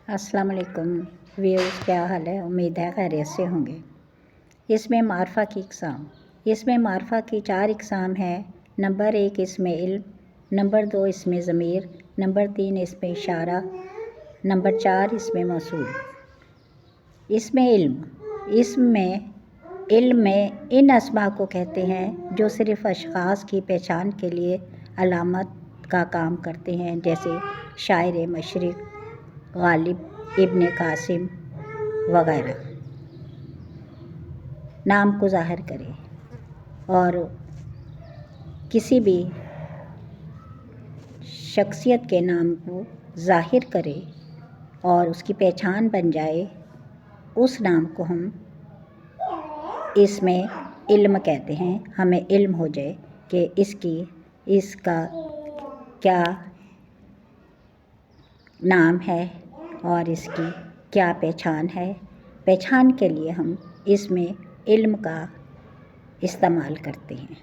अस्सलाम वालेकुम व्यूअर्स, क्या हाल है। उम्मीद है खैरियत से होंगे। इसमें मारफा की इक़साम, इसमें मारफा की 4 इक़साम हैं। नंबर 1 इसमें इल्म, नंबर 2 इसमें ज़मीर, नंबर 3 इसमें इशारा, नंबर 4 इसमें मौसूल। इसमें इल्म में इन अस्मा को कहते हैं जो सिर्फ़ अशख़ास की पहचान के लिए अलामत का काम करते हैं, जैसे शायर मशरिक़, गालिब, इब्न कासिम वग़ैरह। नाम को ज़ाहिर करे और किसी भी शख्सियत के नाम को ज़ाहिर करे और उसकी पहचान बन जाए, उस नाम को हम इसमें इल्म कहते हैं। हमें इल्म हो जाए कि इसका क्या नाम है और इसकी क्या पहचान है। पहचान के लिए हम इसमें इल्म का इस्तेमाल करते हैं।